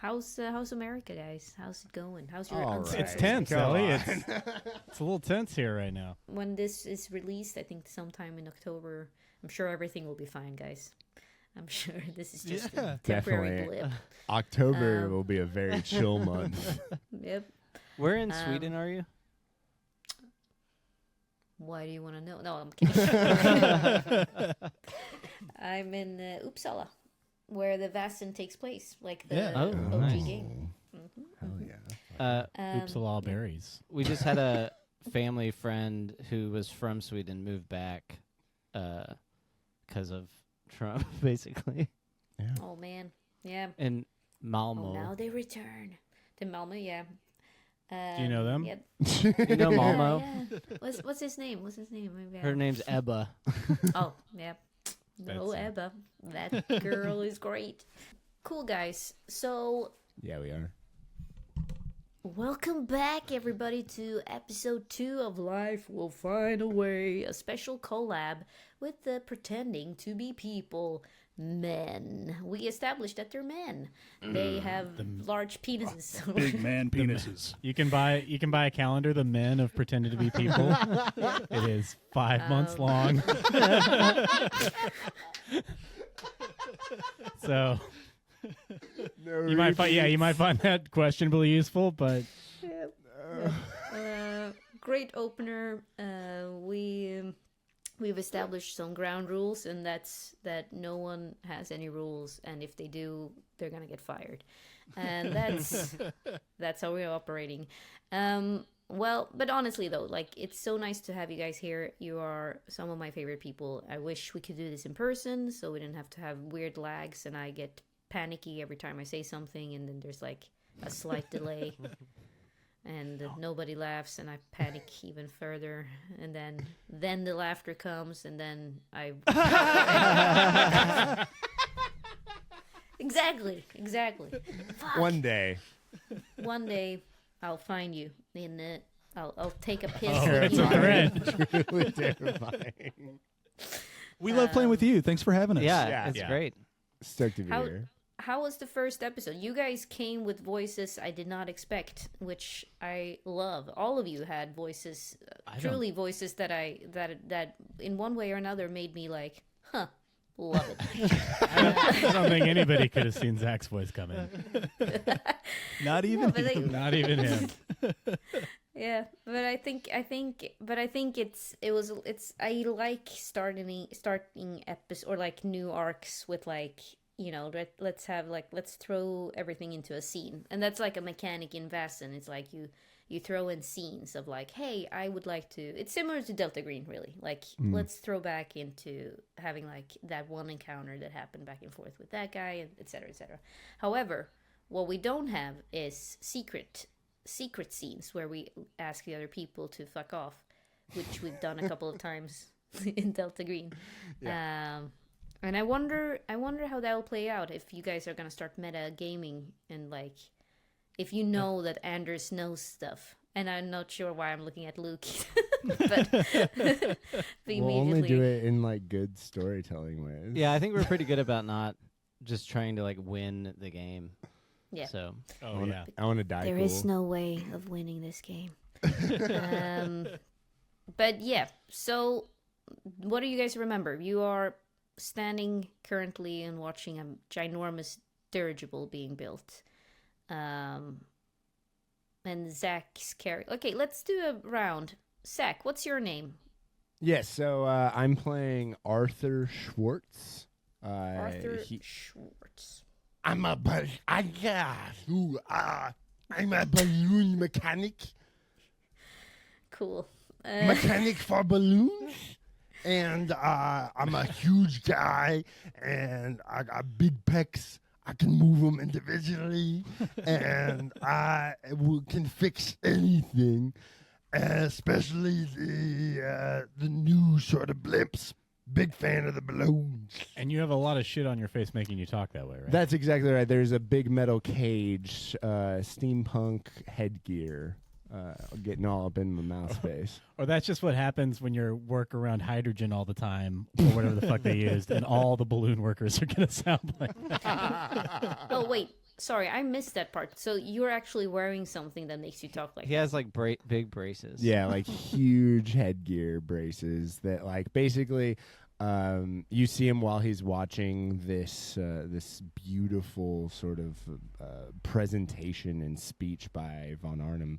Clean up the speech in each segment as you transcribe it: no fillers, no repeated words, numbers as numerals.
how's America, guys? How's it going? How's your All unsettled It's tense, life? Ellie. It's a little tense here right now. When this is released, I think sometime in October, I'm sure everything will be fine, guys. I'm sure this is just a temporary Definitely. blip. October will be a very chill month. Yep. Where in Sweden are you? Why do you want to know? No, I'm kidding. I'm in Uppsala, where the Vaesen takes place, like the Yeah. OG nice. game. Hell yeah. Uppsala berries. We just had a family friend who was from Sweden move back because of Trump, basically. Yeah. Oh man, yeah. In Malmo. Oh, now they return to Malmo. Yeah. Do you know them? Yep. You know Malmo? Yeah. What's his name? What's his name? Maybe Her name's Ebba. Oh, yeah. No, That's, Ebba. That girl is great. Cool, guys. So, Yeah, we are. welcome back, everybody, to episode 2 of Life Will Find a Way, a special collab with the Pretending to Be People men. We established that they're men. They have large penises. Big man penises. You can buy a calendar, The Men of Pretending to Be People. It is 5 months long. So you might find that questionably useful, but Great opener. We've established some ground rules, and that's that no one has any rules, and if they do, they're gonna get fired, and that's how we're operating. Well, but honestly though, like, it's so nice to have you guys here. You are some of my favorite people. I wish we could do this in person, so we didn't have to have weird lags, and I get panicky every time I say something, and then there's like a slight delay. And nobody laughs, and I panic even further. And then the laughter comes, and then I... Exactly. Fuck. One day. One day, I'll find you in the... I'll take a piss. Oh, with it's you. a threat. Really terrifying. We love playing with you. Thanks for having us. Yeah, it's Yeah. great. Stoked to be How- here. How was the first episode? You guys came with voices I did not expect, which I love. All of you had voices, truly voices that that in one way or another made me like, huh, love it. I don't think anybody could have seen Zach's voice coming. Not even. But like, Not even him. yeah, but I think I like starting episodes or like new arcs with like, you know, let's throw everything into a scene. And that's like a mechanic in Vaesen. It's like you throw in scenes of like, hey, I would like to... It's similar to Delta Green, really. Like, let's throw back into having like that one encounter that happened back and forth with that guy, et cetera, et cetera. However, what we don't have is secret scenes where we ask the other people to fuck off, which we've done a couple of times in Delta Green. Yeah. And I wonder how that will play out if you guys are gonna start meta gaming and like, if you know that Anders knows stuff. And I'm not sure why I'm looking at Luke, but We'll only do it in like good storytelling ways. Yeah, I think we're pretty good about not just trying to like win the game. Yeah. So Oh, yeah. I want to die. There cool. is no way of winning this game. But yeah, so what do you guys remember? You are standing currently and watching a ginormous dirigible being built. And Zach's character. Okay, let's do a round. Zach, what's your name? Yes, so I'm playing Arthur Schwartz. Arthur Schwartz. I'm a balloon mechanic. Cool. Mechanic for balloons. And I'm a huge guy, and I got big pecs. I can move them individually, and can fix anything, especially the new sort of blimps. Big fan of the balloons. And you have a lot of shit on your face making you talk that way, right? That's exactly right. There's a big metal cage, steampunk headgear. Getting all up in my mouth space. Or that's just what happens when you work around hydrogen all the time, or whatever the fuck they used, and all the balloon workers are going to sound like that. Oh, wait. sorry, I missed that part. So you're actually wearing something that makes you talk like He has like big braces. Yeah, like huge headgear braces that, like, basically, you see him while he's watching this beautiful sort of presentation and speech by Von Arnim.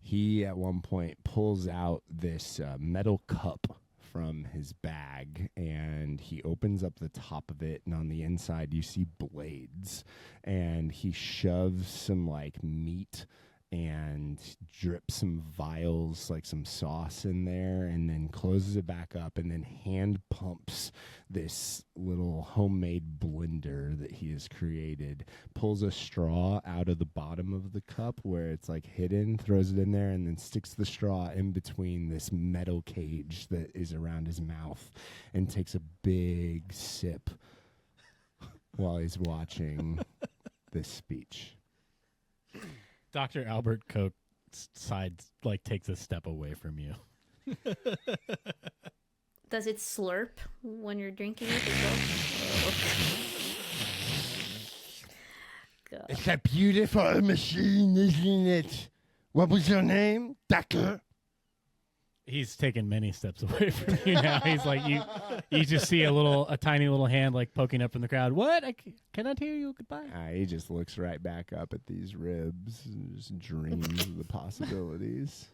He at one point pulls out this metal cup from his bag, and he opens up the top of it, and on the inside you see blades, and he shoves some like meat and drips some vials, like some sauce in there, and then closes it back up, and then hand pumps this little homemade blender that he has created, pulls a straw out of the bottom of the cup where it's like hidden, throws it in there, and then sticks the straw in between this metal cage that is around his mouth, and takes a big sip while he's watching this speech. Dr. Albert Koch takes a step away from you. Does it slurp when you're drinking it as well? God. It's a beautiful machine, isn't it? What was your name? Doctor? He's taken many steps away from you now. He's like, you just see a tiny little hand like poking up from the crowd. What? I cannot hear you. Goodbye. He just looks right back up at these ribs and just dreams of the possibilities.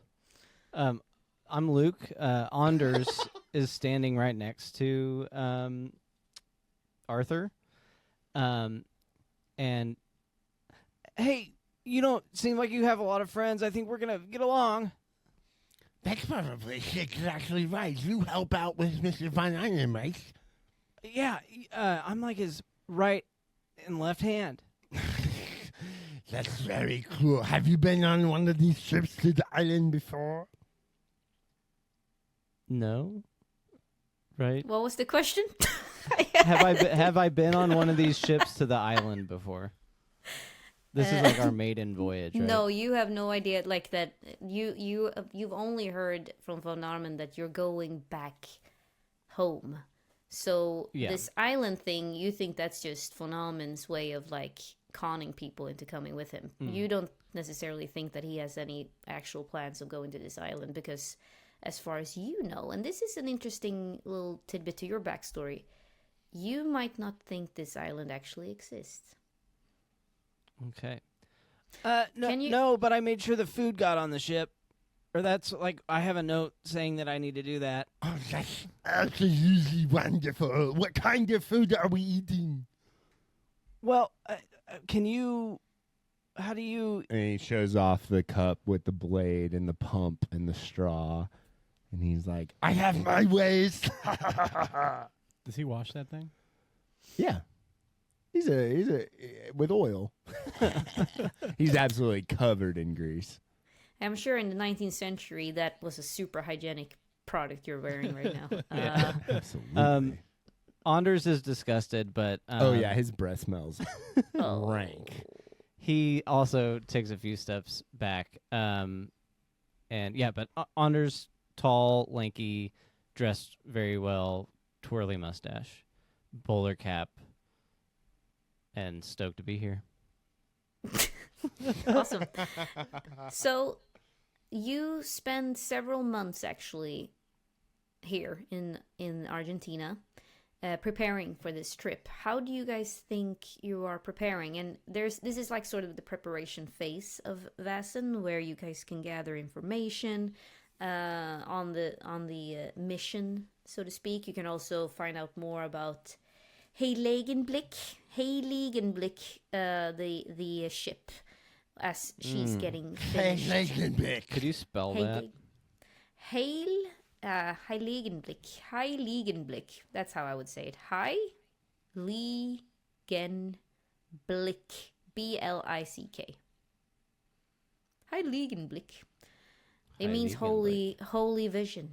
I'm Luke. Anders is standing right next to Arthur. And hey, you don't seem like you have a lot of friends. I think we're gonna get along. That's probably exactly right. You help out with Mr. Von Einem, right? Yeah, I'm like his right and left hand. That's very cool. Have you been on one of these trips to the island before? No. Right? What was the question? Have I been on one of these ships to the island before? This is like our maiden voyage, right? No, you have no idea. Like that, you've only heard from Von Arnim that you're going back home. So this island thing, you think that's just Von Armin's way of like conning people into coming with him. You don't necessarily think that he has any actual plans of going to this island because, as far as you know, and this is an interesting little tidbit to your backstory, you might not think this island actually exists. Okay. No, but I made sure the food got on the ship. Or that's like, I have a note saying that I need to do that. Oh, that's absolutely wonderful. What kind of food are we eating? Well, how do you... And he shows off the cup with the blade and the pump and the straw. And he's like, I have my ways. Does he wash that thing? Yeah. He's a with oil. He's absolutely covered in grease. I'm sure in the 19th century that was a super hygienic product you're wearing right now. Absolutely. Anders is disgusted, but his breath smells rank. He also takes a few steps back. But Anders, tall, lanky, dressed very well, twirly mustache, bowler cap, and stoked to be here. Awesome. So you spend several months actually here in Argentina preparing for this trip. How do you guys think you are preparing? And this is like sort of the preparation phase of Vaesen, where you guys can gather information on the mission, so to speak. You can also find out more about Heiligenblick, the ship, as she's getting finished. Heiligenblick. Could you spell that? Heiligenblick. That's how I would say it. Heiligenblick. Blick. Heiligenblick. It means holy vision.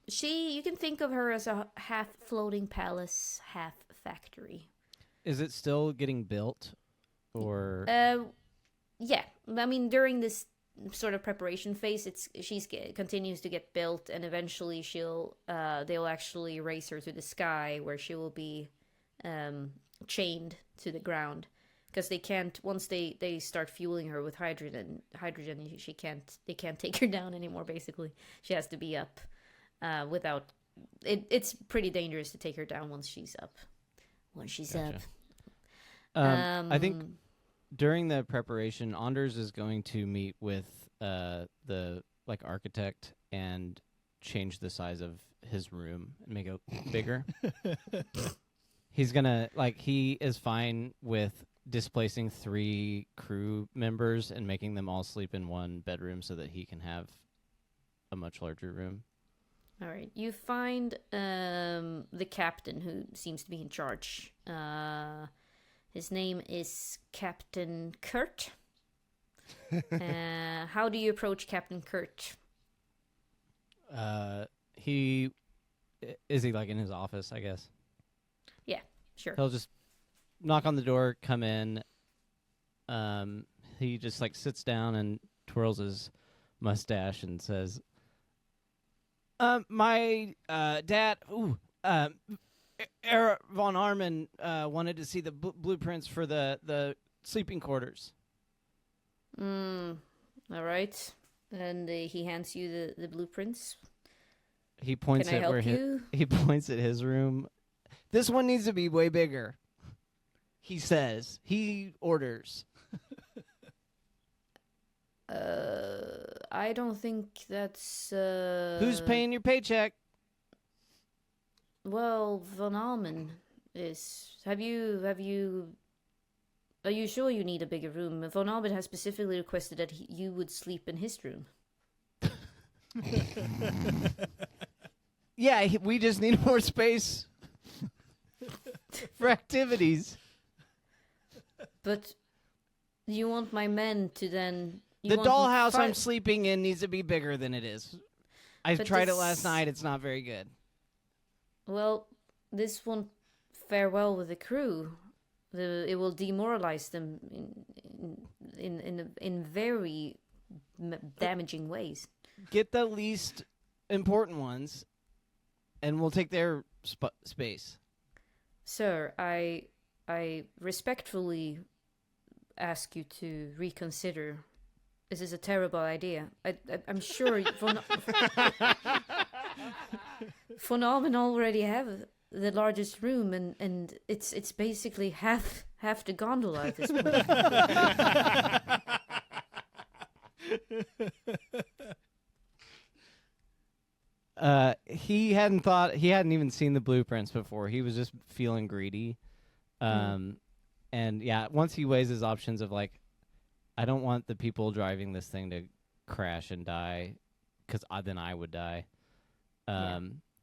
So you can think of her as a half floating palace, half factory. Is it still getting built, or? Yeah. I mean, during this sort of preparation phase. Continues to get built, and eventually they'll actually raise her to the sky, where she will be chained to the ground, because they can't, once they start fueling her with hydrogen, they can't take her down anymore. Basically, she has to be up without it's pretty dangerous to take her down once she's up. Gotcha. I think during the preparation, Anders is going to meet with the architect and change the size of his room and make it bigger. He's gonna he is fine with displacing 3 crew members and making them all sleep in one bedroom so that he can have a much larger room. All right, you find the captain who seems to be in charge. His name is Captain Kurt. How do you approach Captain Kurt? He in his office, I guess. Yeah, sure. He'll just knock on the door, come in. He just sits down and twirls his mustache and says, my dad, Era von Arman wanted to see the blueprints for the sleeping quarters. All right. And he hands you the blueprints. He points Can I at help where you? he points at his room. This one needs to be way bigger. He says. He orders. I don't think that's Who's paying your paycheck? Well, von Almen is. Are you sure you need a bigger room? Von Almen has specifically requested that you would sleep in his room. Yeah, we just need more space for activities. But you want my men to then... The dollhouse I'm sleeping in needs to be bigger than it is. I tried it last night. It's not very good. Well, this won't fare well with the crew. It will demoralize them in very damaging ways. Get the least important ones, and we'll take their space. Sir, I respectfully ask you to reconsider. This is a terrible idea. I'm sure von Almen already have the largest room, and it's basically half the gondola at this point. He hadn't even seen the blueprints before. He was just feeling greedy. And yeah, once he weighs his options of I don't want the people driving this thing to crash and die, because then I would die.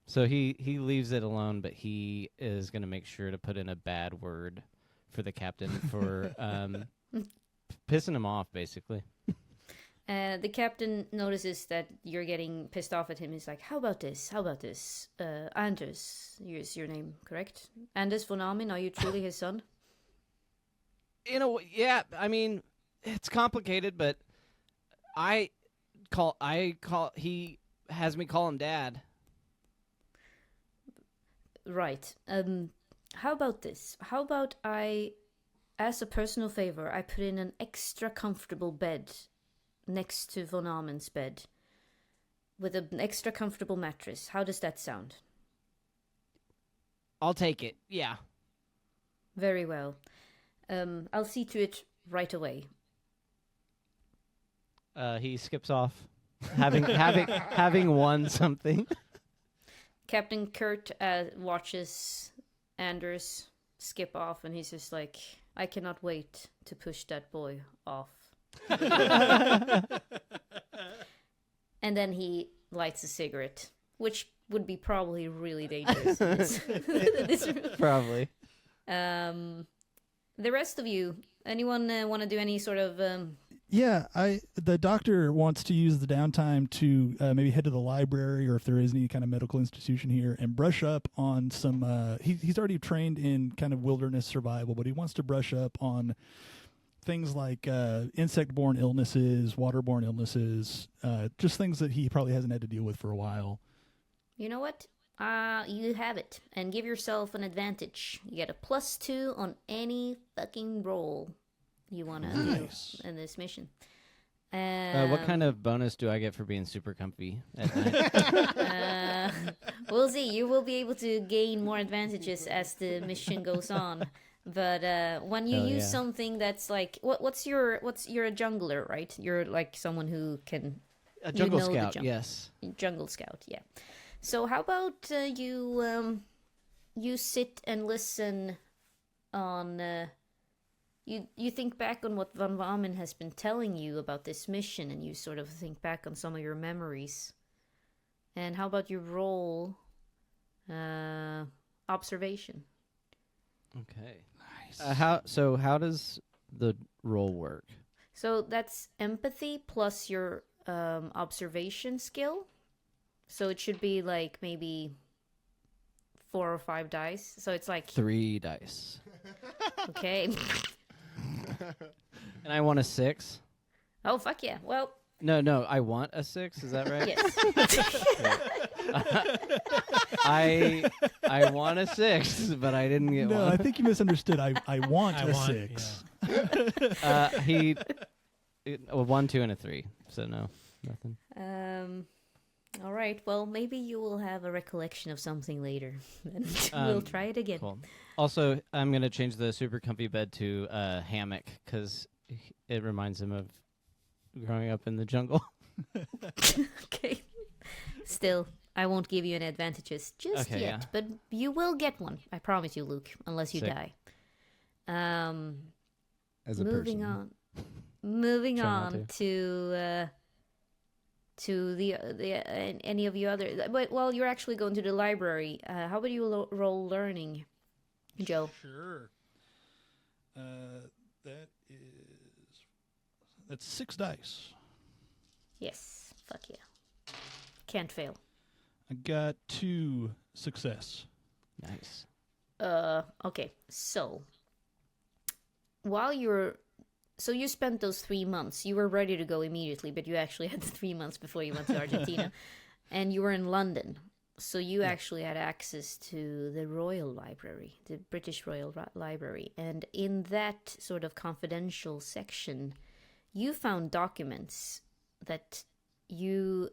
So he leaves it alone, but he is going to make sure to put in a bad word for the captain for pissing him off, basically. The captain notices that you're getting pissed off at him. He's like, how about this? Anders is your name, correct? Anders von Almen, are you truly his son? Yeah, I mean, it's complicated, but he has me call him Dad. Right. How about this? How about as a personal favor, I put in an extra comfortable bed next to von Almen's bed with an extra comfortable mattress. How does that sound? I'll take it. Yeah. Very well. I'll see to it right away. He skips off, having won something. Captain Kurt watches Anders skip off, and he's just like, I cannot wait to push that boy off. And then he lights a cigarette, which would be probably really dangerous in this room. Probably. The rest of you, anyone want to do any sort of... Yeah, the doctor wants to use the downtime to maybe head to the library, or if there is any kind of medical institution here, and brush up on some... he's already trained in kind of wilderness survival, but he wants to brush up on things like insect-borne illnesses, waterborne illnesses, just things that he probably hasn't had to deal with for a while. You know what? You have it. And give yourself an advantage. You get a +2 on any fucking roll you want to do in this mission. What kind of bonus do I get for being super comfy at night? We'll see. You will be able to gain more advantages as the mission goes on. But when you use something that's like, what's your you're a jungler, right? You're like someone who can A jungle scout, yes. Jungle scout, yeah. So how about you sit and listen on. You think back on what Van Vamen has been telling you about this mission, and you sort of think back on some of your memories. And how about you roll observation? Okay. Nice. How does the roll work? So that's empathy plus your observation skill. So it should be like maybe 4 or 5 dice. So it's like 3 dice. Okay. And I want a 6. Oh, fuck yeah. Well, No, I want a 6. Is that right? Yes. I want a 6, but I didn't get one. No, I think you misunderstood. I want a 6. Yeah. A 1, 2, and a 3. So no, nothing. All right. Well, maybe you will have a recollection of something later. And we'll try it again. Cool. Also, I'm gonna change the super comfy bed to a hammock because it reminds him of growing up in the jungle. Okay. Still, I won't give you any advantages just yet, yeah. but you will get one. I promise you, Luke, unless you Sick. die. As a Moving person. on. Moving Try not on to the any of you other. But well, you're actually going to the library. How about you roll learning, Joe? Sure. That's 6 dice. Yes. Fuck yeah. Can't fail. I got 2 success. Nice. Okay. So while you spent those 3 months. You were ready to go immediately, but you actually had the 3 months before you went to Argentina, and you were in London. So you actually had access to the Royal Library, the British Royal Library, and in that sort of confidential section, you found documents that you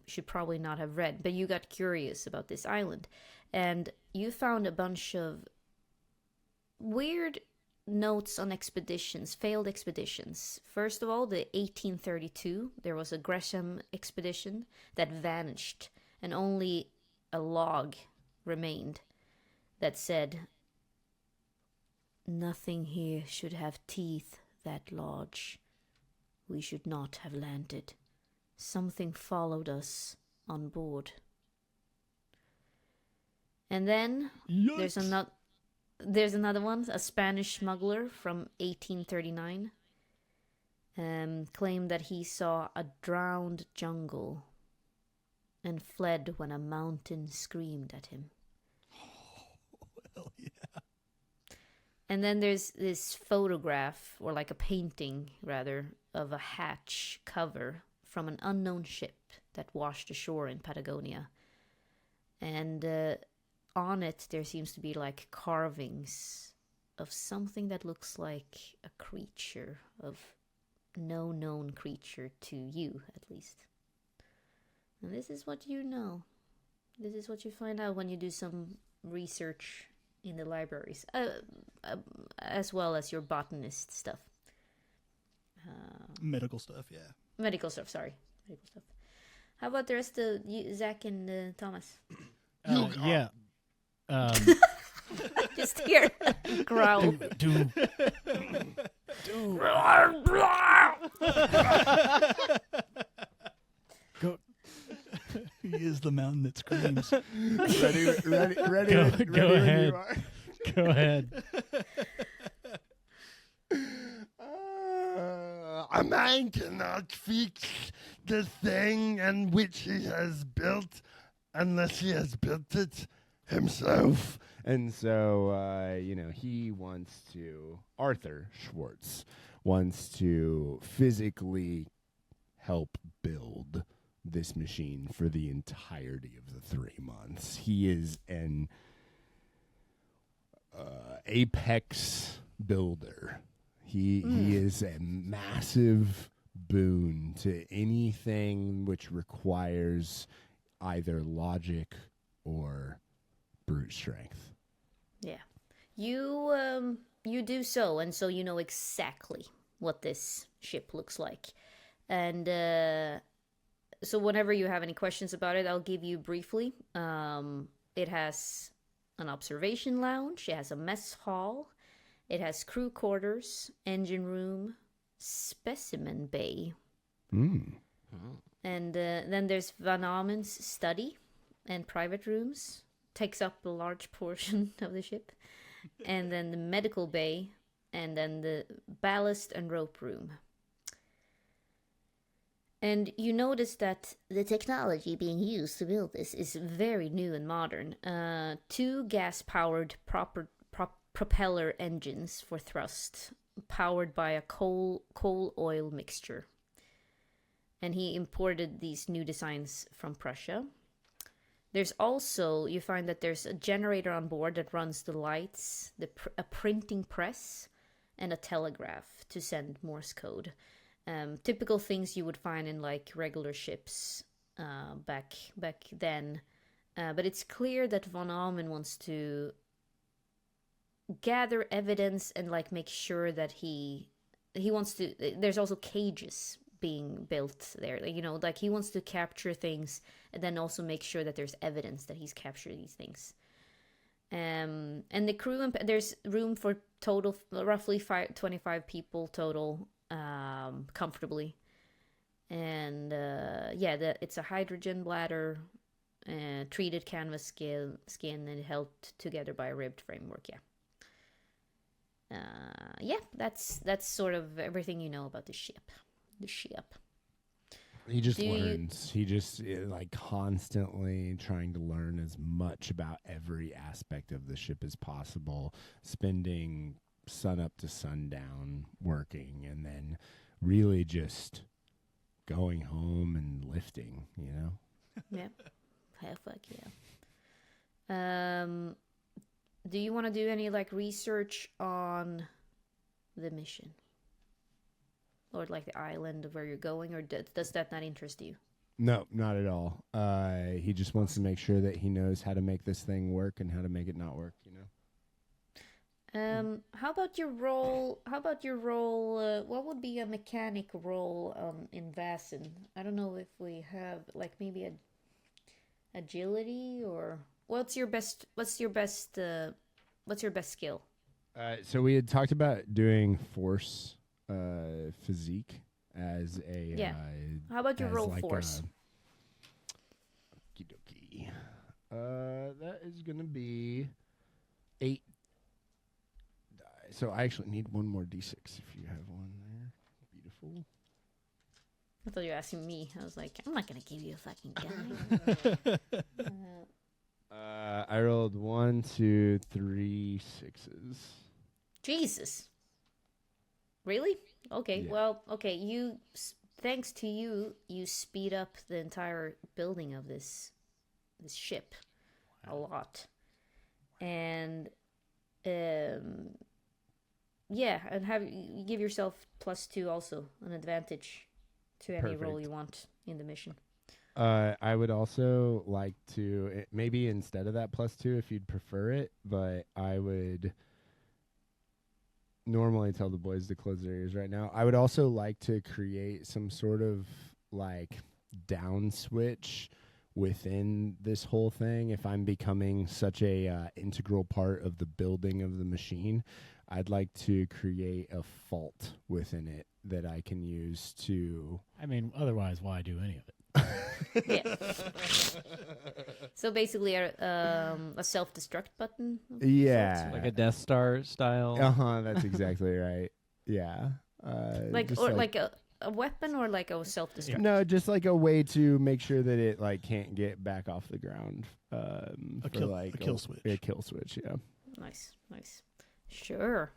should probably not have read, but you got curious about this island, and you found a bunch of weird notes on expeditions, failed expeditions. First of all, the 1832, there was a Gresham expedition that vanished, and only a log remained that said, "Nothing here should have teeth that large. We should not have landed. Something followed us on board." And then there's another one, a Spanish smuggler from 1839, claimed that he saw a drowned jungle and fled when a mountain screamed at him. Hell yeah. And then there's this photograph, or like a painting, rather, of a hatch cover from an unknown ship that washed ashore in Patagonia. And on it, there seems to be like carvings of something that looks like a creature, of no known creature to you, at least. And this is what you know. This is what you find out when you do some research in the libraries, as well as your botanist stuff. Medical stuff, yeah. Medical stuff, sorry. Medical stuff. How about the rest of you, Zach and Thomas? Yeah. Just hear growl. Go. He is the mountain that screams. ready. Go when ahead. you are. Go ahead. A man cannot fix the thing in which he has built unless he has built it himself. And so, Arthur Schwartz wants to physically help build this machine for the entirety of the 3 months. He is an apex builder. He is a massive boon to anything which requires either logic or brute strength. Yeah. You do so, and so you know exactly what this ship looks like. And so whenever you have any questions about it, I'll give you briefly. It has an observation lounge, it has a mess hall, it has crew quarters, engine room, specimen bay. And then there's Van Amen's study and private rooms. Takes up a large portion of the ship. And then the medical bay, and then the ballast and rope room. And you notice that the technology being used to build this is very new and modern. 2 gas-powered propeller engines for thrust, powered by a coal-oil mixture. And he imported these new designs from Prussia. There's also, you find that there's a generator on board that runs the lights, a printing press, and a telegraph to send Morse code. Typical things you would find in like regular ships back then. But it's clear that Von Amen wants to gather evidence and like make sure that he wants to. There's also cages being built there. Like he wants to capture things and then also make sure that there's evidence that he's captured these things. And the crew, there's room for total roughly 25 people total. Comfortably, and it's a hydrogen bladder, treated canvas skin, and held together by a ribbed framework. That's sort of everything you know about the ship. He just learns. He just like constantly trying to learn as much about every aspect of the ship as possible, spending sun up to sundown working, and then really just going home and lifting, Yeah. Fuck yeah. Do you want to do any like research on the mission? Or like the island of where you're going, or does that not interest you? No, not at all. He just wants to make sure that he knows how to make this thing work and how to make it not work, How about your role? What would be a mechanic role in Vaesen? I don't know if we have like maybe a agility, or what's your best skill? So we had talked about doing force physique as a How about your roll like force? Okie dokie. That is gonna be 8. So I actually need one more d6 if you have one there. Beautiful. I thought you were asking me. I was like, I'm not gonna give you a fucking guy. I rolled 1, 2, 3 6s. Jesus. Really? Okay. Yeah. Well, okay. Thanks to you, you speed up the entire building of this ship a lot, and and you give yourself +2 also, an advantage to any roll Perfect. you want in the mission. I would also like to maybe instead of that +2 if you'd prefer it, but I would normally tell the boys to close their ears right now. I would also like to create some sort of like down switch within this whole thing. If I'm becoming such a integral part of the building of the machine, I'd like to create a fault within it that I can use to... I mean, otherwise, why do any of it? Yeah. So basically, a self-destruct button. Yeah. Like a Death Star style. That's exactly right. Yeah. Like a weapon or like a self-destruct? No, just like a way to make sure that it like can't get back off the ground. A kill switch. A kill switch, yeah. Nice. Sure.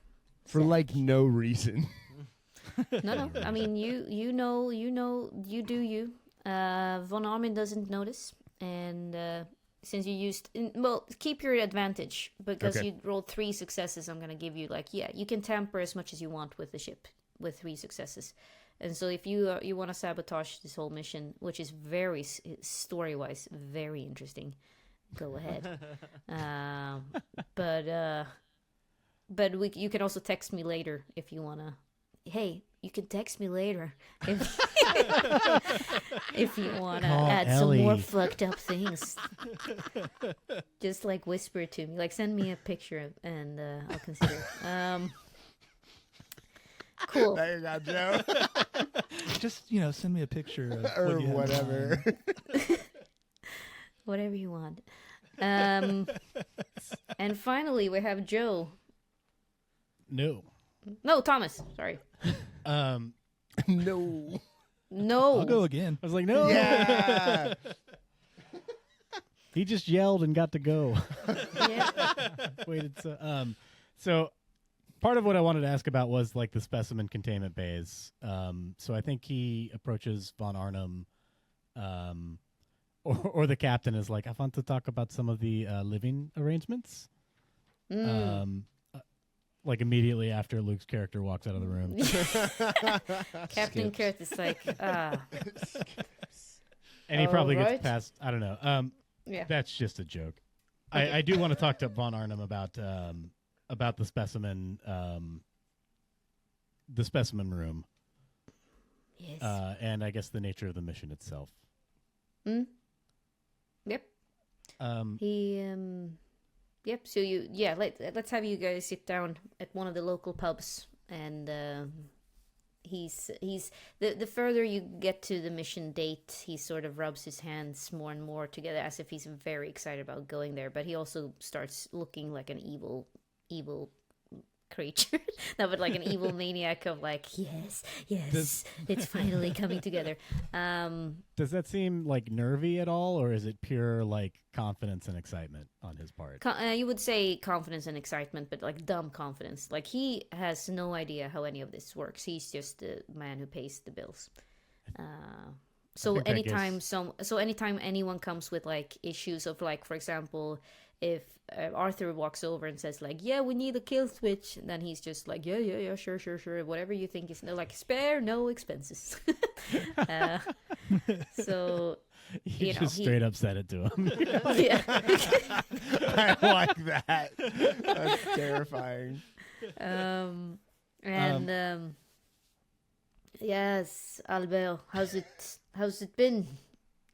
For like no reason. No. I mean, you do you. Von Armin doesn't notice, and since you used, keep your advantage because Okay. you rolled 3 successes. I'm gonna give you you can tamper as much as you want with the ship with 3 successes, and so if you want to sabotage this whole mission, which is very story-wise very interesting, go ahead. But you can also text me later if you wanna. Hey, you can text me later if, if you want to add Ellie. some more fucked up things. Just like whisper to me, like send me a picture and I'll consider it. Cool. There you go, Joe. Just send me a picture of Or what you have in whatever. mind. Whatever you want. And finally, we have Joe. No. No, Thomas. Sorry. No. No. I'll go again. I was like, no. Yeah. He just yelled and got to go. Yeah. Waited so part of what I wanted to ask about was like the specimen containment bays. So I think he approaches von Arnim, or the captain is like, I want to talk about some of the living arrangements. Like immediately after Luke's character walks out of the room. Captain Kurth is like, And he probably Alright. gets past, I don't know. yeah. That's just a joke. Okay. I do want to talk to von Arnim about the specimen room. Yes. And I guess the nature of the mission itself. Yep. Um, Yep. So let's have you guys sit down at one of the local pubs, and he's the further you get to the mission date, he sort of rubs his hands more and more together as if he's very excited about going there. But he also starts looking like an evil creature, no, but like an evil maniac of like, yes, it's finally coming together. Does that seem like nervy at all, or is it pure like confidence and excitement on his part? You would say confidence and excitement, but like dumb confidence. Like he has no idea how any of this works. He's just the man who pays the bills. So think that anytime anyone comes with like issues of like, for example, if Arthur walks over and says like, yeah, we need a kill switch, then he's just like, yeah, sure, whatever you think is like spare no expenses. So You just straight up said it to him. yeah. I like that. That's terrifying. Yes, Albert, how's it been?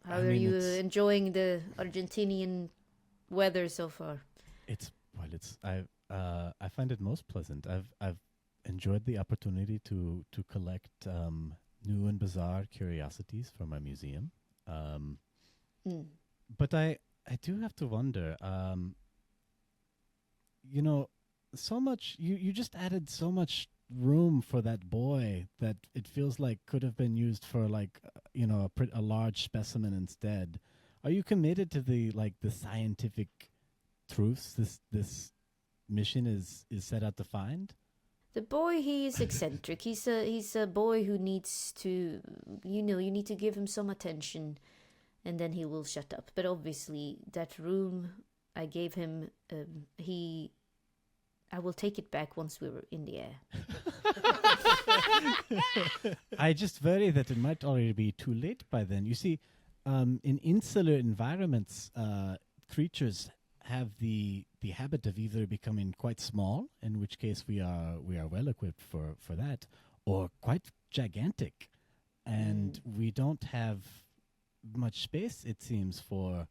How are you enjoying the Argentinian weather so far? I find it most pleasant. I've enjoyed the opportunity to collect new and bizarre curiosities for my museum. But I do have to wonder, so much, you just added so much room for that boy that it feels like could have been used for like, a large specimen instead. Are you committed to the scientific truths this mission is set out to find? The boy, he is eccentric. He's a boy who needs to, you need to give him some attention, and then he will shut up. But obviously, that room I gave him, I will take it back once we were in the air. I just worry that it might already be too late by then. You see, in insular environments, creatures have the habit of either becoming quite small, in which case we are well equipped for that, or quite gigantic, and we don't have much space, it seems, for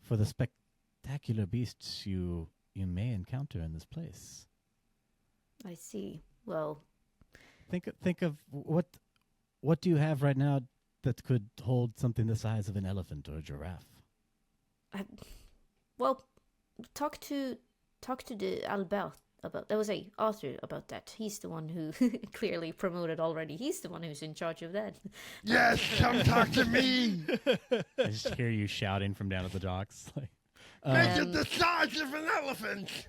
the spectacular beasts you may encounter in this place. I see. Well, think of what do you have right now that could hold something the size of an elephant or a giraffe? talk to the Albert. about that was a author about that. He's the one who clearly promoted already. He's the one who's in charge of that. Yes, come talk to me. I just hear you shouting from down at the docks. Like, Make it the size of an elephant.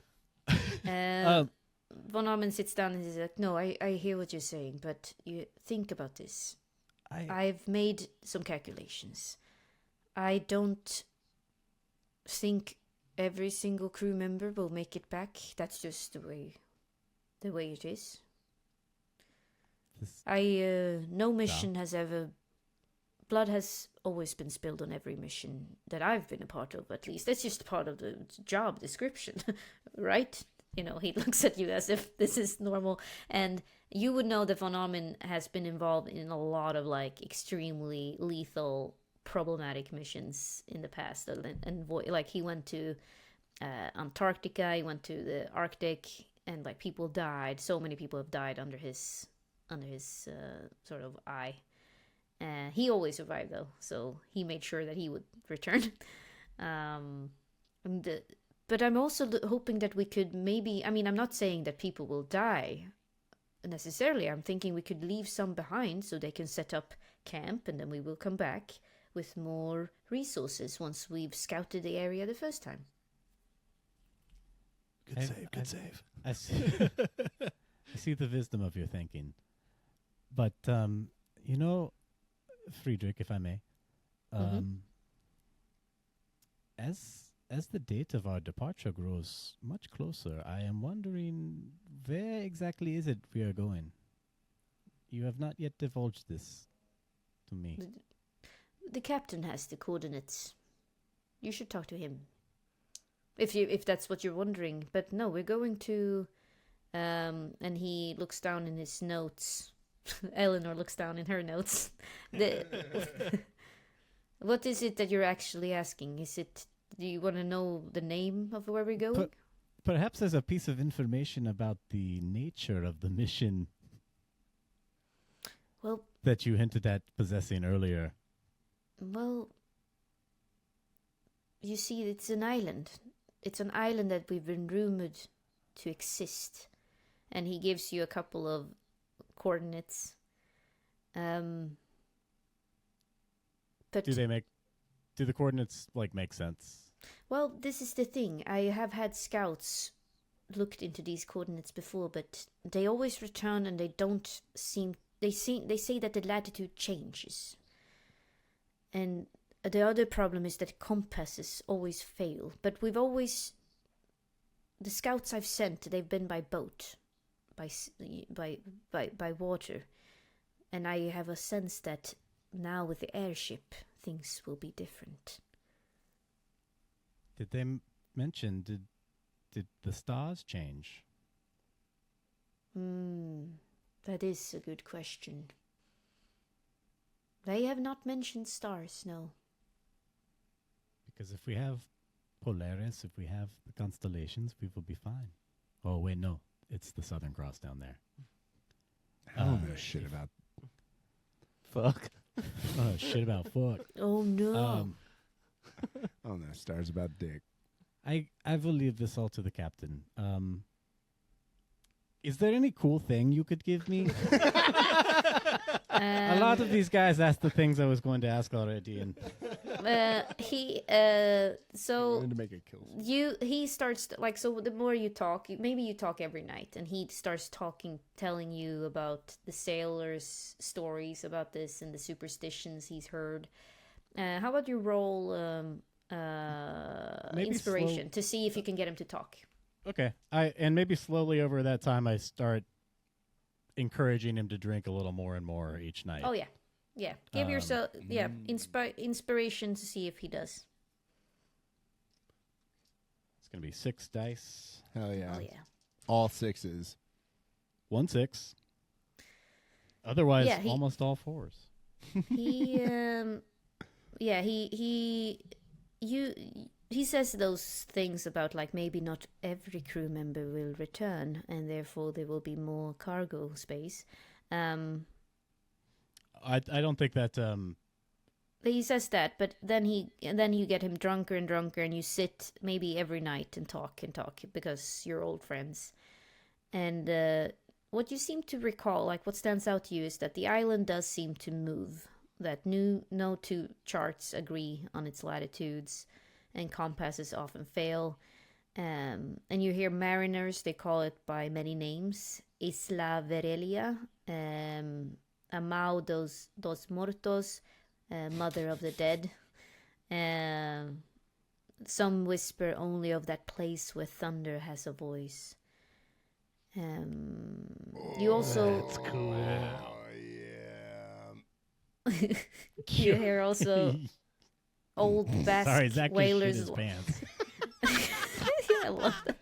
Von Orman sits down and he's like, "No, I hear what you're saying, but you think about this. I've made some calculations. I don't think every single crew member will make it back. That's just the way it is. No mission has ever... Blood has always been spilled on every mission that I've been a part of, at least. That's just part of the job description, right? You know, he looks at you as if this is normal. And you would know that Von Orman has been involved in a lot of, like, extremely lethal, problematic missions in the past. And like, he went to Antarctica, he went to the Arctic, and, like, people died. So many people have died under his sort of eye. He always survived, though, so he made sure that he would return. But I'm also hoping that we could maybe... I mean, I'm not saying that people will die necessarily. I'm thinking we could leave some behind so they can set up camp, and then we will come back with more resources once we've scouted the area the first time. Good save. I see, I see the wisdom of your thinking. But, you know, Friedrich, if I may, as the date of our departure grows much closer, I am wondering, where exactly is it we are going? You have not yet divulged this to me. The captain has the coordinates. You should talk to him. If that's what you're wondering. But no, we're going to... and he looks down in his notes. Ellinor looks down in her notes. What is it that you're actually asking? Do you want to know the name of where we're going? Perhaps there's a piece of information about the nature of the mission that you hinted at possessing earlier. Well, you see, it's an island. It's an island that we've been rumored to exist. And he gives you a couple of coordinates. But do the coordinates make sense? Well, this is the thing. I have had scouts looked into these coordinates before, but they always return and they don't seem... They say that the latitude changes. And the other problem is that compasses always fail. But we've always... The scouts I've sent, they've been by boat. By water. And I have a sense that now with the airship, things will be different. Did they mention, did the stars change? That is a good question. They have not mentioned stars, no. Because if we have Polaris, if we have the constellations, we will be fine. Oh, wait, no. It's the Southern Cross down there. I don't know shit about... Fuck. Oh, shit about fuck. Oh, no. I don't know stars about dick. I will leave this all to the captain. Is there any cool thing you could give me? A lot of these guys asked the things I was going to ask already, and So to make it kill. He starts so the more you talk, maybe you talk every night, and he starts telling you about the sailors' stories about this and the superstitions he's heard. How about you roll inspiration to see if you can get him to talk? Okay, and maybe slowly over that time I start encouraging him to drink a little more and more each night. Oh yeah. Give yourself inspiration to see if he does. It's gonna be 6 dice. Hell yeah. Oh yeah. All 6s. 1 6. Otherwise, almost all 4s. He says those things about maybe not every crew member will return, and therefore there will be more cargo space. I don't think that. He says that, but then you get him drunker and drunker, and you sit maybe every night and talk because you're old friends. And what you seem to recall, like what stands out to you, is that the island does seem to move. That no two charts agree on its latitudes, and compasses often fail. And you hear mariners, they call it by many names. Isla Verelia, Amau dos Mortos, Mother of the Dead. Some whisper only of that place where thunder has a voice. You also... That's cool. Yeah. You hear also old Basque Sorry, Zach just shit whalers. his pants. I love that.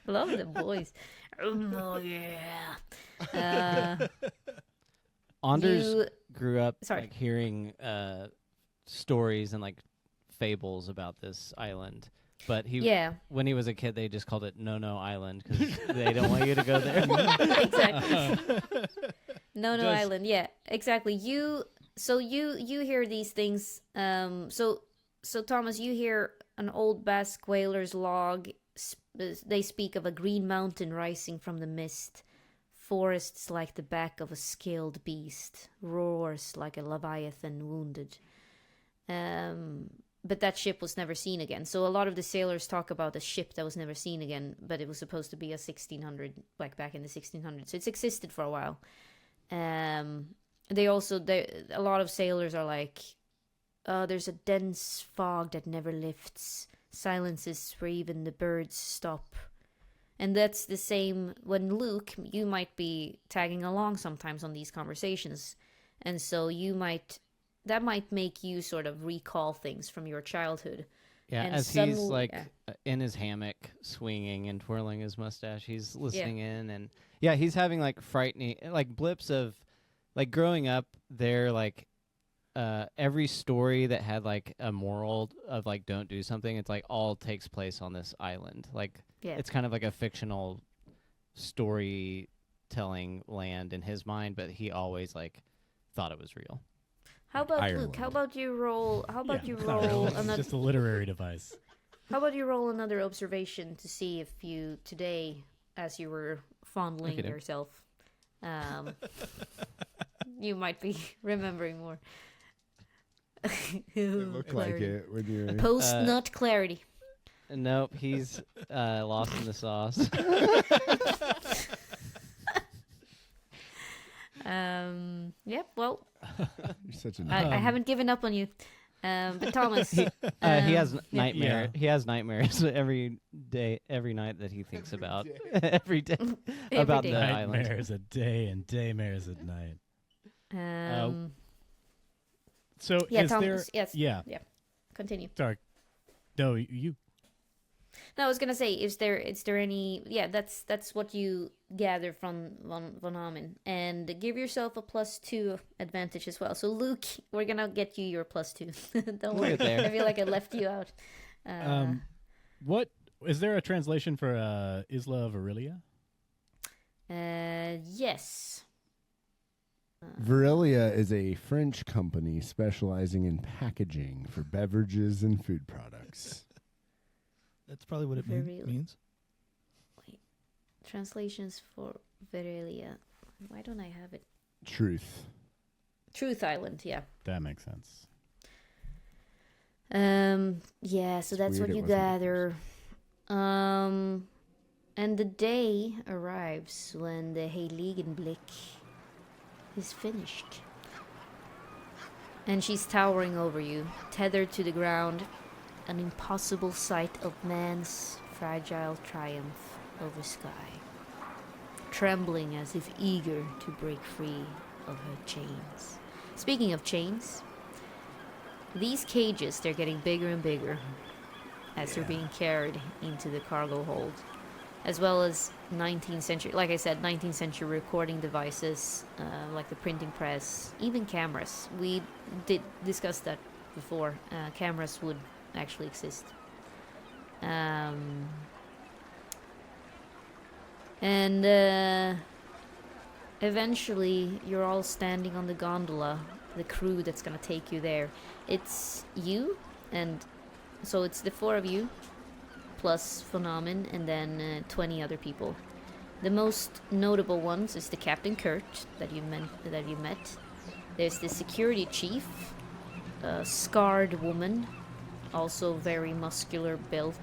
I love the voice. Oh yeah. Anders grew up Sorry. like hearing stories and like fables about this island. But when he was a kid, they just called it No Island because they don't want you to go there. Exactly. No Island. Yeah, exactly. You hear these things. So Thomas, you hear an old Basque whaler's log. They speak of a green mountain rising from the mist. Forests like the back of a scaled beast. Roars like a leviathan wounded. But that ship was never seen again. So a lot of the sailors talk about a ship that was never seen again, but it was supposed to be a 1600, like back in the 1600s. So it's existed for a while. A lot of sailors are like, there's a dense fog that never lifts. Silences where even the birds stop. And that's the same when Luke, you might be tagging along sometimes on these conversations. And so that might make you sort of recall ththings from your childhood. Yeah, and as he's like in his hammock swinging and twirling his mustache, he's listening in, and he's having like frightening like blips of like growing up there, like every story that had like a moral of like don't do something, it's like all takes place on this island. Like it's kind of like a fictional storytelling land in his mind, but he always like thought it was real. How about Ireland. Luke? How about you roll? It's not real, it's another? just a literary device. How about you roll another observation to see if you today, as you were fondling Okay. yourself, you might be remembering more. It looked like it when you were... Post-nut clarity. Nope, he's lost in the sauce. Yep. Well, You're such a I haven't given up on you. But Thomas, he has Yeah. He has nightmares every night that he thinks about every day about day. the island. Nightmares at day and daymares at night. So yeah, is Thomas. there? Yes. Yeah. Continue. Sorry. No, you. No, I was gonna say, is there any? Yeah, that's what you gather from von Hamen, and give yourself a +2 advantage as well. So Luke, we're gonna get you your +2. Don't worry. There. I feel like I left you out. What is there a translation for Isla of Aurelia? Yes. Verilia is a French company specializing in packaging for beverages and food products. That's probably what it Very- means. Translations for Verelia. Why don't I have it? Truth. Truth Island. Yeah. That makes sense. Yeah. So that's weird what it you wasn't gather. And the day arrives when the Heiligenblick is finished. And she's towering over you, tethered to the ground, an impossible sight of man's fragile triumph over sky, trembling as if eager to break free of her chains. Speaking of chains, these cages, they're getting bigger and bigger as they're being carried into the cargo hold, as well as 19th century, like I said, 19th century recording devices, like the printing press, even cameras. We did discuss that before. Cameras would actually exist. Eventually you're all standing on the gondola, the crew that's gonna take you there. It's you, and so it's the 4 of you plus Phenomen and then 20 other people. The most notable ones is the Captain Kurt that you met. There's the security chief, a scarred woman, also very muscular built,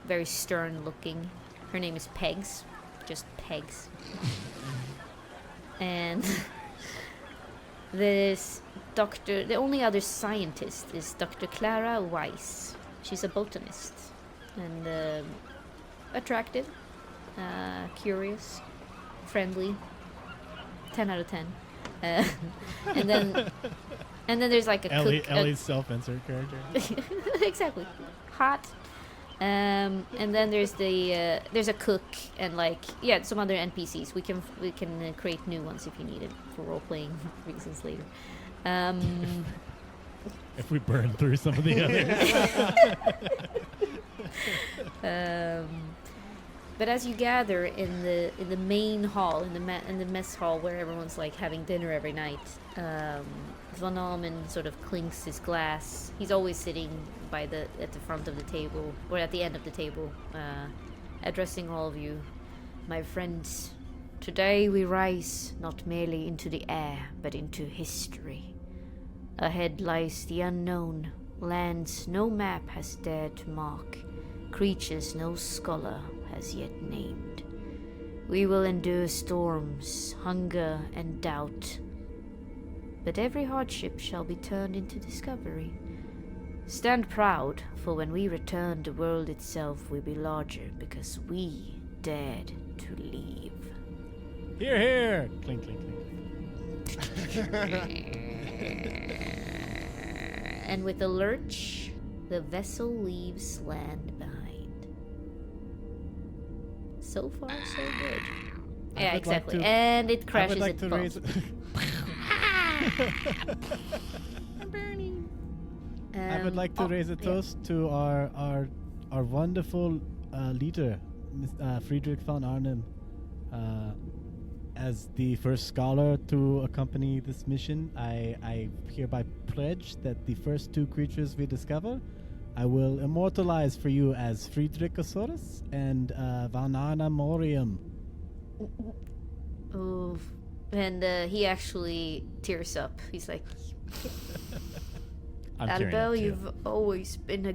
very stern looking. Her name is Pegs, just Pegs. And there's the only other scientist is Dr. Clara Weiss. She's a botanist and attractive, curious, friendly, 10 out of 10. And then there's like a cook. Ellie's self-insert character. Exactly, hot. And then there's a cook and some other NPCs. We can create new ones if you need it for role playing reasons later. If we burn through some of the others. But as you gather in the main hall, in the mess hall where everyone's like having dinner every night, Von Almen sort of clinks his glass. He's always sitting at the front of the table or at the end of the table, addressing all of you, my friends. Today we rise not merely into the air, but into history. Ahead lies the unknown, lands no map has dared to mark, creatures no scholar has yet named. We will endure storms, hunger, and doubt, but every hardship shall be turned into discovery. Stand proud, for when we return, the world itself will be larger because we dared to leave. Hear, hear! Clink, clink, clink. And with a lurch, the vessel leaves land behind. So far, so good. Yeah, exactly. And it crashes at the boat. I'm burning. I would like to raise a toast to our wonderful leader, Friedrich von Arnim. As the first scholar to accompany this mission, I hereby pledge that the first two creatures we discover, I will immortalize for you as Friedrichosaurus and Von Arnim Morium. Oh, and he actually tears up. He's like, Albert, you've always been a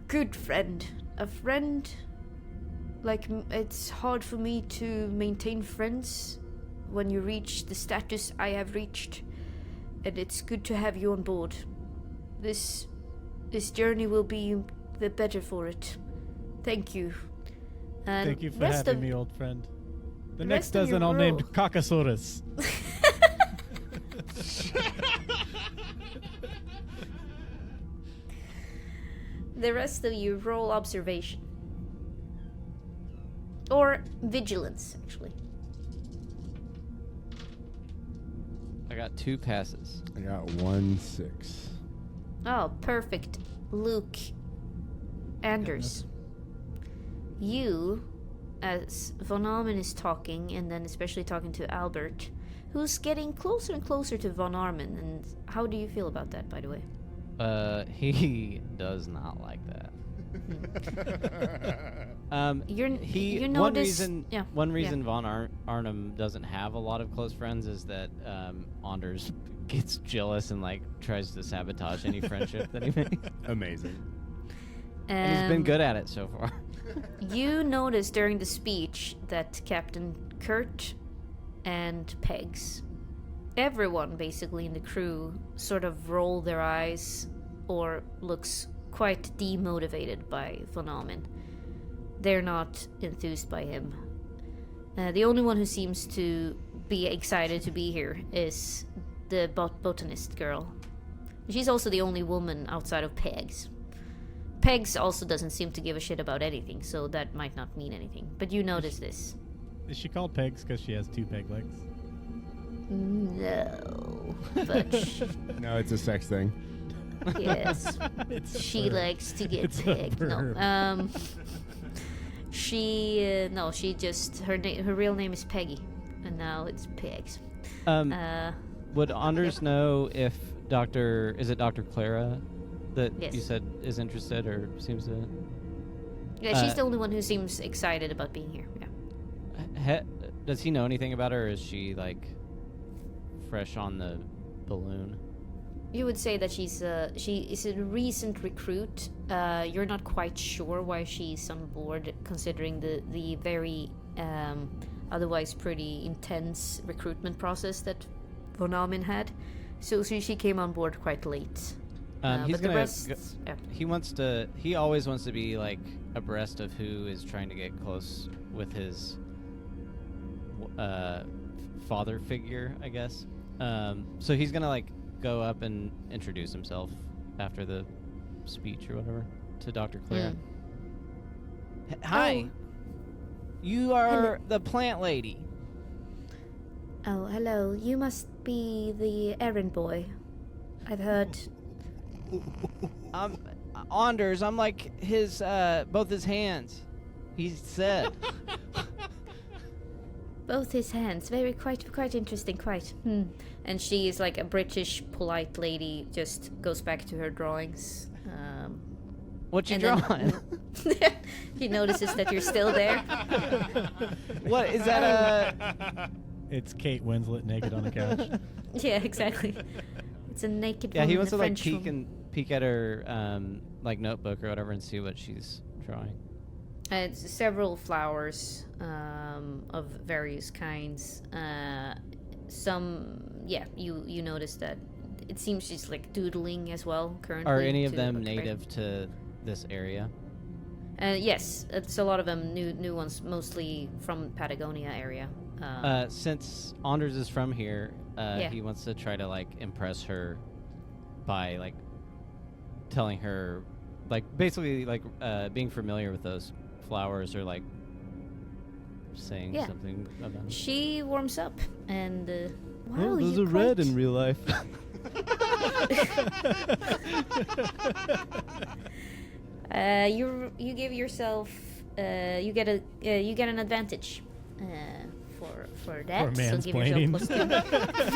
good friend. A friend. Like, it's hard for me to maintain friends when you reach the status I have reached. And it's good to have you on board. This journey will be the better for it. Thank you. And thank you for having me, old friend. The next dozen I'll name Caucasaurus. The rest of you roll observation. Or vigilance, actually. I got 2 passes. I got 1-6. Oh, perfect. Luke, Anders. You, as Von Arnim is talking, and then especially talking to Albert, who's getting closer and closer to Von Arnim, and how do you feel about that, by the way? He does not like that. One reason Von Arnim doesn't have a lot of close friends is that Anders gets jealous and tries to sabotage any friendship that he makes. Amazing. And he's been good at it so far. You notice during the speech that Captain Kurt and Pegs, everyone basically in the crew, sort of roll their eyes or looks quite demotivated by Von Almen. They're not enthused by him. The only one who seems to be excited to be here is the botanist girl. She's also the only woman outside of Pegs. Pegs also doesn't seem to give a shit about anything, so that might not mean anything. But you notice this. Is she called Pegs because she has 2 peg legs? No, but No, it's a sex thing. Yes, she likes to get pegged. No, she just her real name is Peggy, and now it's Pegs. Would Anders know if Dr. Clara that you said is interested or seems to? Yeah, she's the only one who seems excited about being here. Yeah. Does he know anything about her, or is she like fresh on the balloon? You would say that she is a recent recruit. You're not quite sure why she's on board, considering the very otherwise pretty intense recruitment process that Von Almin had. So she came on board quite late. He's but the gonna. rest, yeah. He always wants to be like abreast of who is trying to get close with his father figure, I guess. So he's gonna like go up and introduce himself after the speech or whatever to Dr. Clara. Hi. You are the plant lady. Oh, hello. You must be the errand boy. I've heard. Anders, I'm like his both his hands. He said. Both his hands. Quite interesting, quite. And she is like a British polite lady, just goes back to her drawings. What you drawing? He notices that you're still there. What is that? It's Kate Winslet naked on a couch. Yeah, exactly. It's a naked Yeah, woman he wants in to a like French peek at her like notebook or whatever and see what she's drawing. It's several flowers of various kinds. Some, you notice that it seems she's like doodling as well currently. Are any of them native to this area? Yes, it's a lot of them new ones, mostly from Patagonia area. Since Anders is from here, Yeah. he wants to try to like impress her by like telling her, like basically like being familiar with those flowers or like saying Yeah. something about it. She warms up and wow, those you are red in real life. You give yourself you get an advantage for that. For So give yourself mansplaining. plus 2.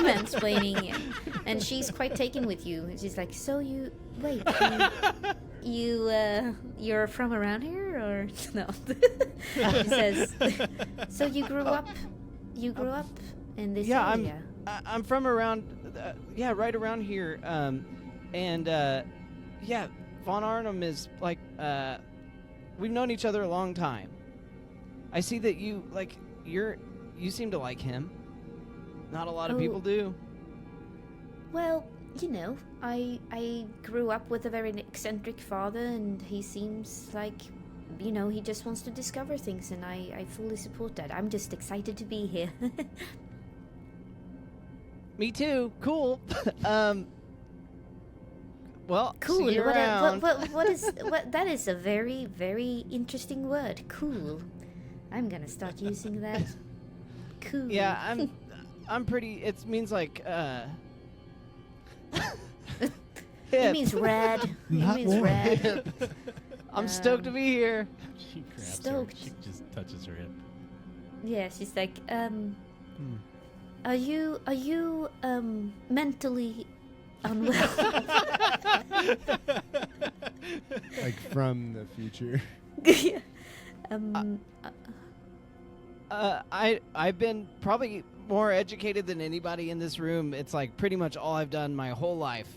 Mansplaining, and she's quite taken with you. She's like, so you're from around here or no? She says, so you grew up in this area. I'm from around, right around here. Von Arnhem is like, we've known each other a long time. I see that you seem to like him. Not a lot of people do. Well, I grew up with a very eccentric father, and he seems like, he just wants to discover things, and I fully support that. I'm just excited to be here. Me too. Cool. Well, cool. see you around. What that is a very, very interesting word. Cool. I'm gonna start using that. Cool. Yeah, I'm pretty. It means like It means red. It means red. I'm stoked to be here. She grabs Stoked. her. She just touches her hip. Yeah, she's like, Are you mentally unwell? Like from the future. I've been probably more educated than anybody in this room. It's like pretty much all I've done my whole life.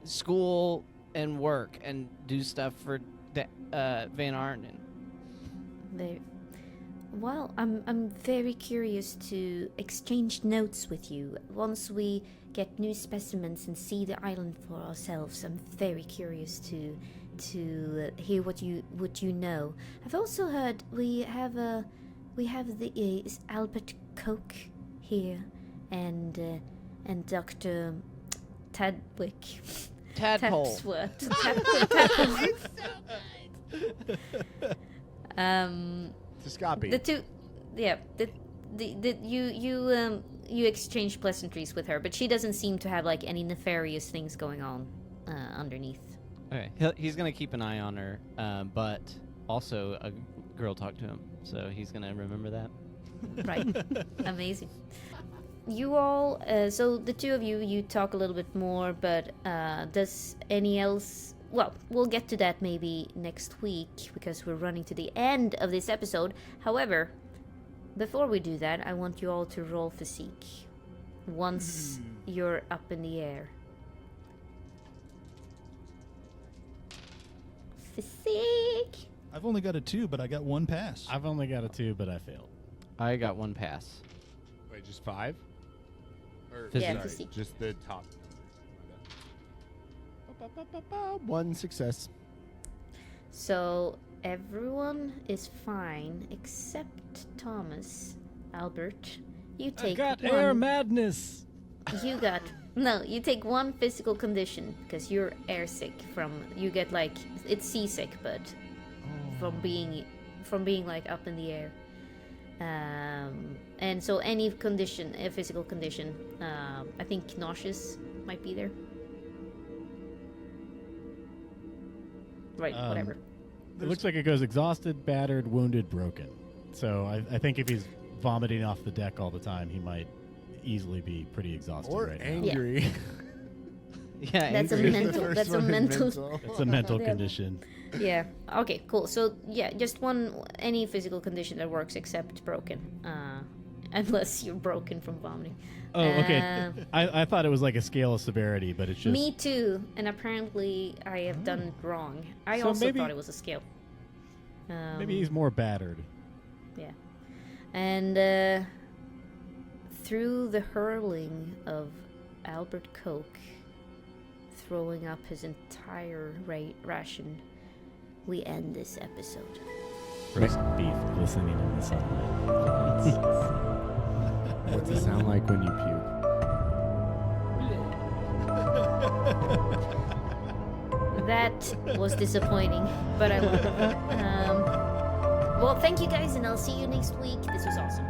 School and work and do stuff for Van Arnen. Well, I'm very curious to exchange notes with you. Once we get new specimens and see the island for ourselves, I'm very curious to hear what you know. I've also heard we have the is Albert Koch here, and Dr. Tadwick. Tadpole. Tapsworth. Just copy. The two, yeah. You exchange pleasantries with her, but she doesn't seem to have like any nefarious things going on underneath. Okay, he's gonna keep an eye on her, but also a girl talked to him, so he's gonna remember that. Right. Amazing. You all, so the two of you talk a little bit more, but does any else... Well, we'll get to that maybe next week, because we're running to the end of this episode. However, before we do that, I want you all to roll physique once you're up in the air. Physique. I've only got a 2, but I got 1 pass. I've only got a 2, but I failed. I got 1 pass. Wait, just 5? Or, Yeah, sorry, physique. just the top number. 1 success. So everyone is fine except Thomas. Albert, you take I got one. air madness. You got no. You take 1 physical condition because you're airsick from. You get like it's seasick, but from being like up in the air. And so any condition, a physical condition, I think nauseous might be there. Right, whatever. It looks like it goes exhausted, battered, wounded, broken. So I think if he's vomiting off the deck all the time, he might easily be pretty exhausted Or right now. angry. Yeah, That's a angry. mental. That's a mental. It's a mental Yeah. condition. Yeah. Okay. Cool. So yeah, just any physical condition that works except broken, unless you're broken from vomiting. Oh, okay. I thought it was like a scale of severity, but it's just... Me too. And apparently I have done it wrong. I So also maybe- thought it was a scale. Maybe he's more battered. Yeah. And through the hurling of Albert Koch throwing up his entire ration, we end this episode. Roast beef glistening in the sunlight. What's it sound like when you puke? That was disappointing, but I love it. Well, thank you guys, and I'll see you next week. This was awesome.